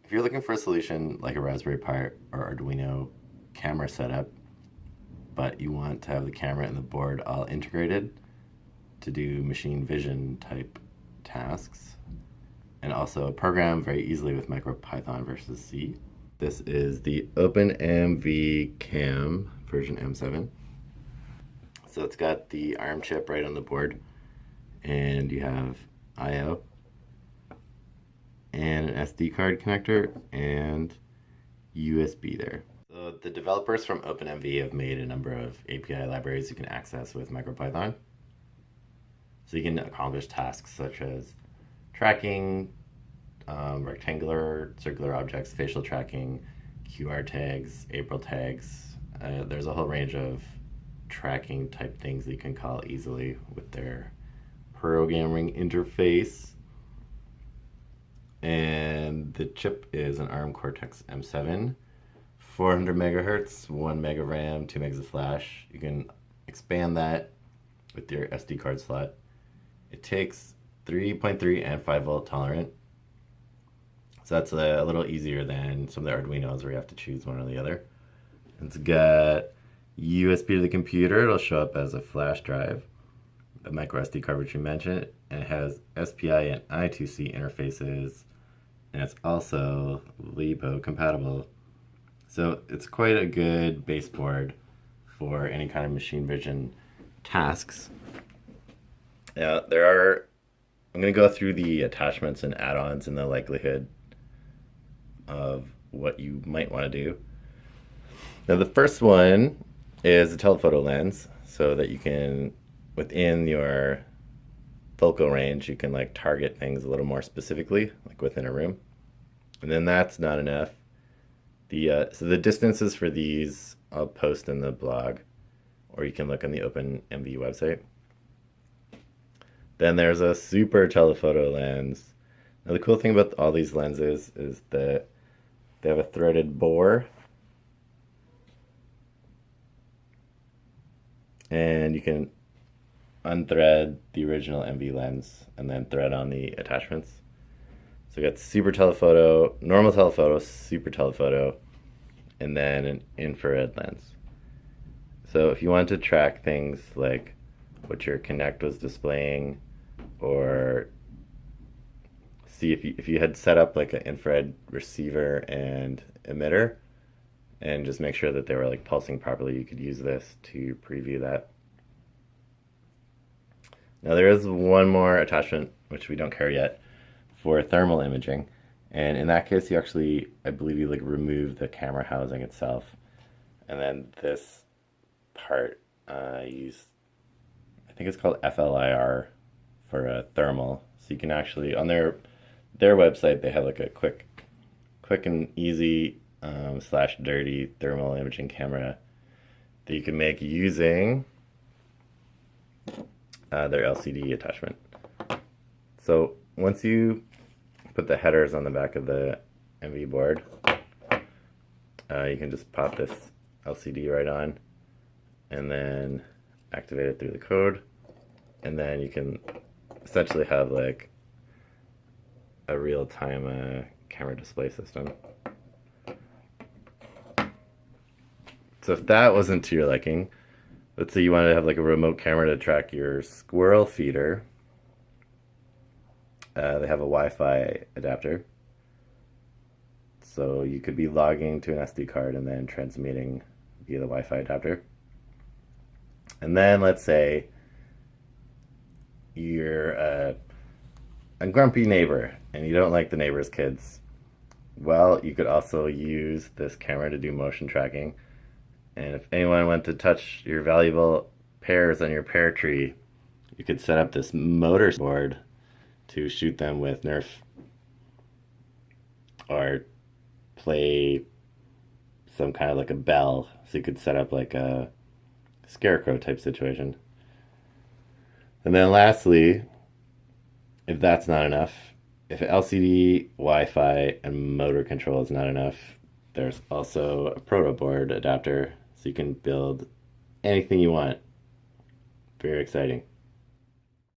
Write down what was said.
If you're looking for a solution like a Raspberry Pi or Arduino camera setup, but you want to have the camera and the board all integrated to do machine vision type tasks, and also program very easily with MicroPython versus C. This is the OpenMV Cam version M7. So it's got the ARM chip right on the board, and you have I/O and an SD card connector and USB there. So the developers from OpenMV have made a number of API libraries you can access with MicroPython. So you can accomplish tasks such as tracking, rectangular, circular objects, facial tracking, QR tags, April tags. There's a whole range of tracking type things that you can call easily with their programming interface. And the chip is an ARM Cortex M7, 400 megahertz, 1 meg of RAM, 2 megs of flash. You can expand that with your SD card slot. It takes 3.3 and 5 volt tolerant. So that's a little easier than some of the Arduinos where you have to choose one or the other. It's got USB to the computer. It'll show up as a flash drive, a micro SD card which you mentioned, and it has SPI and I2C interfaces, and it's also LiPo compatible. So it's quite a good baseboard for any kind of machine vision tasks. Now I'm going to go through the attachments and add-ons and the likelihood of what you might want to do. Now the first one is a telephoto lens, so that you can, within your focal range, you can like target things a little more specifically, like within a room. And then that's not enough. So the distances for these I'll post in the blog, or you can look on the OpenMV website. Then there's a super telephoto lens. Now the cool thing about all these lenses is that they have a threaded bore, and you can unthread the original MV lens and then thread on the attachments. So you got super telephoto, normal telephoto, super telephoto, and then an infrared lens. So if you want to track things like what your Kinect was displaying, or see if you had set up like an infrared receiver and emitter, and just make sure that they were like pulsing properly, you could use this to preview that. Now there is one more attachment which we don't carry yet for thermal imaging, and in that case you actually, I believe you like remove the camera housing itself, and then this part I think it's called FLIR for a thermal. So you can actually, on their website, they have like a quick and easy slash dirty thermal imaging camera that you can make using their LCD attachment. So once you put the headers on the back of the MV board, you can just pop this LCD right on and then activate it through the code, and then you can essentially have like a real-time camera display system. So if that wasn't to your liking, let's say you wanted to have like a remote camera to track your squirrel feeder. They have a Wi-Fi adapter, so you could be logging to an SD card and then transmitting via the Wi-Fi adapter. And then let's say you're a grumpy neighbor and you don't like the neighbor's kids. Well, you could also use this camera to do motion tracking. And if anyone went to touch your valuable pears on your pear tree, you could set up this motor board to shoot them with Nerf, or play some kind of like a bell. So you could set up like a scarecrow type situation. And then lastly, if that's not enough, if LCD, Wi-Fi, and motor control is not enough, there's also a proto board adapter, so you can build anything you want. Very exciting.